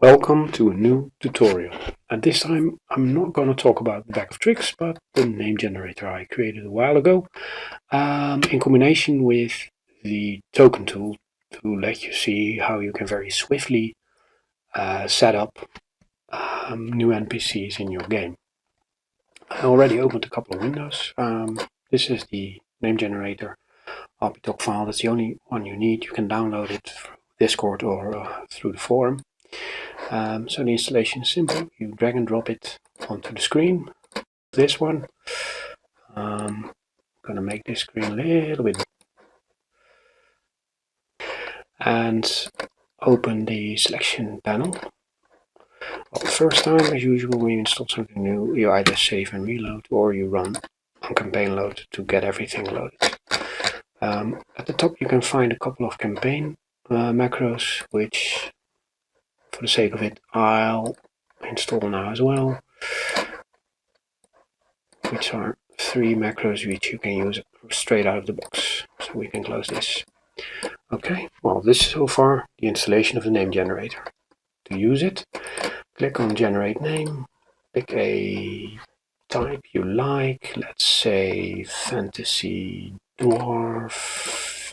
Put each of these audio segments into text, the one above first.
Welcome to a new tutorial, and this time I'm not going to talk about the bag of tricks but the name generator I created a while ago in combination with the token tool to let you see how you can very swiftly set up new NPCs in your game. I already opened a couple of windows. This is the name generator RPTOC file. That's the only one you need. You can download it through Discord or through the forum. So the installation is simple. You drag and drop it onto the screen. This one. I'm going to make this screen a little bit. And open the selection panel. Well, the first time, as usual, when you install something new, you either save and reload or you run on campaign load to get everything loaded. At the top you can find a couple of campaign macros, which for the sake of it I'll install now as well, which are 3 macros which you can use straight out of the box. So we can close this. Okay, well, this is so far the installation of the name generator. To use it, click on generate name, pick a type you like, let's say fantasy dwarf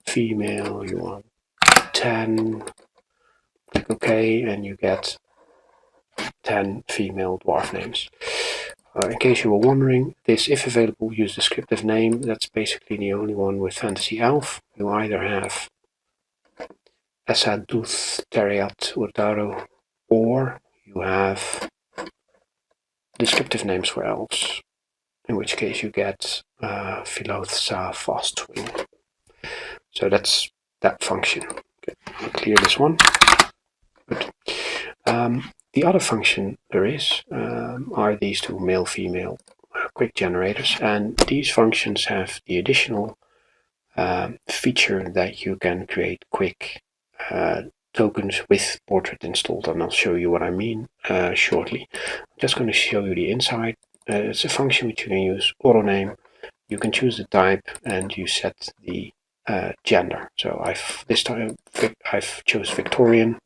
female, you want 10, click OK, and you get 10 female dwarf names. In case you were wondering, this if available use descriptive name, that's basically the only one with fantasy elf. You either have Assad Duth, Teriat, Urtaro, or you have descriptive names for elves, in which case you get Philoth, Sa, Fastwing. So that's that function. Okay, I'll clear this one. Good. The other function there is are these 2 male-female quick generators, and these functions have the additional feature that you can create quick tokens with portrait installed, and I'll show you what I mean shortly. I'm just going to show you the inside. It's a function which you can use auto name. You can choose the type and you set the gender. So this time I've chose Victorian,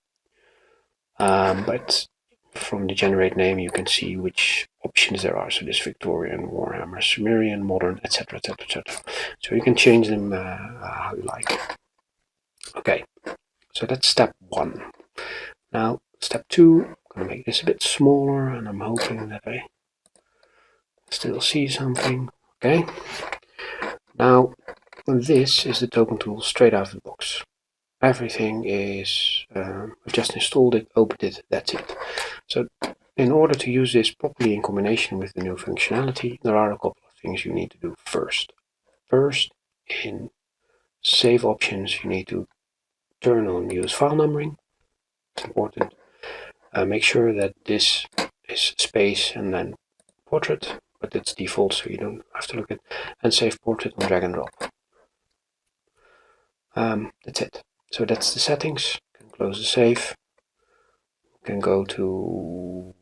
but from the generate name you can see which options there are. So there's Victorian, Warhammer, Sumerian, Modern, etc, etc, etc. So you can change them how you like. Okay, so that's step 1. Now step 2, I'm going to make this a bit smaller, and I'm hoping that I still see something. Okay, now this is the token tool straight out of the box. Everything is, I've just installed it, opened it, that's it. So in order to use this properly in combination with the new functionality, there are a couple of things you need to do first. First, in save options, you need to turn on use file numbering. It's important. Make sure that this is space and then portrait, but it's default so you don't have to look at, and save portrait on drag and drop. That's it. So that's the settings. You can close the save. You can go to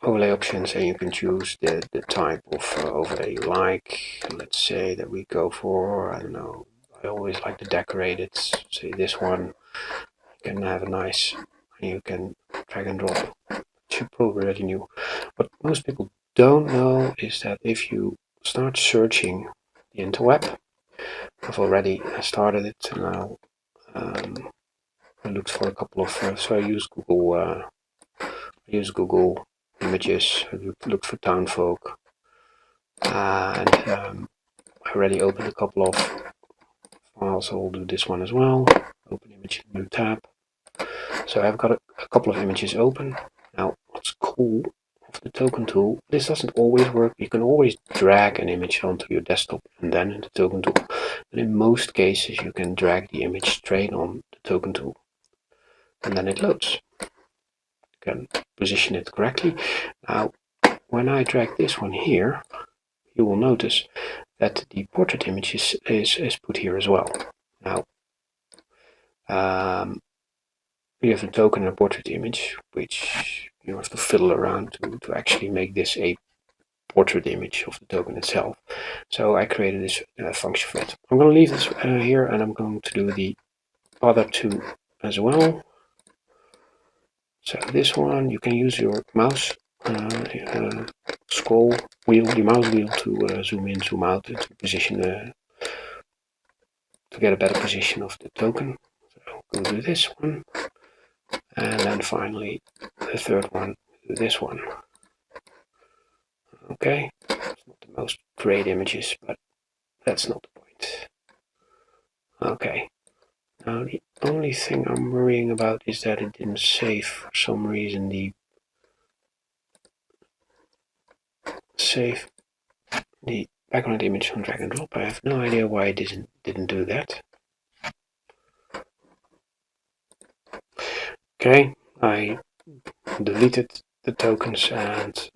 overlay options and you can choose the type of overlay you like. Let's say that we go for, I don't know, I always like the decorated, say this one. You can have a nice, you can drag and drop, which you probably already knew. What most people don't know is that if you start searching the interweb, I've already started it, and now I looked for a couple of, so I use Google Images, I looked for Townfolk, and I already opened a couple of files, so I'll do this one as well. Open image, new tab. So I've got a couple of images open. Now what's cool of the token tool, this doesn't always work. You can always drag an image onto your desktop and then in the token tool. And in most cases you can drag the image straight on the token tool and then it loads. You can position it correctly. Now when I drag this one here, you will notice that the portrait image is put here as well. Now we have a token and a portrait image, which you have to fiddle around to actually make this a portrait image of the token itself. So I created this function for it. I'm going to leave this here, and I'm going to do the other 2 as well. So this one, you can use your mouse scroll wheel, the mouse wheel, to zoom in, zoom out, to position to get a better position of the token. So we'll do this one, and then finally the third one, this one. Okay, it's not the most great images, but that's not the point. Okay, now the only thing I'm worrying about is that it didn't save for some reason the background image on drag and drop. I have no idea why it didn't do that. Okay, I deleted the tokens, and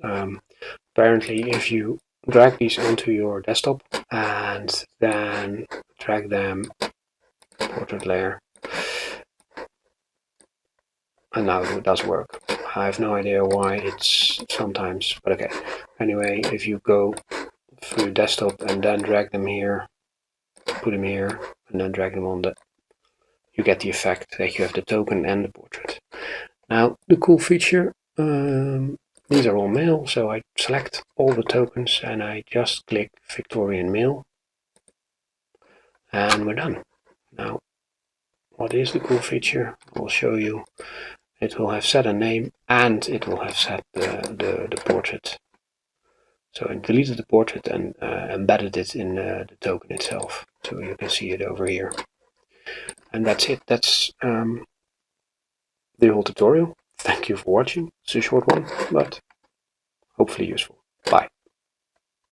apparently if you drag these onto your desktop and then drag them portrait layer, and now it does work. I have no idea why it's sometimes, but okay. Anyway, if you go through your desktop and then drag them here, put them here, and then drag them on you get the effect that you have the token and the portrait. Now, the cool feature, these are all male, so I select all the tokens and I just click Victorian male, and we're done. Now, what is the cool feature? I'll show you. It will have set a name and it will have set the portrait. So I deleted the portrait and embedded it in the token itself, so you can see it over here. And that's it. That's the whole tutorial. Thank you for watching. It's a short one, but hopefully useful. Bye.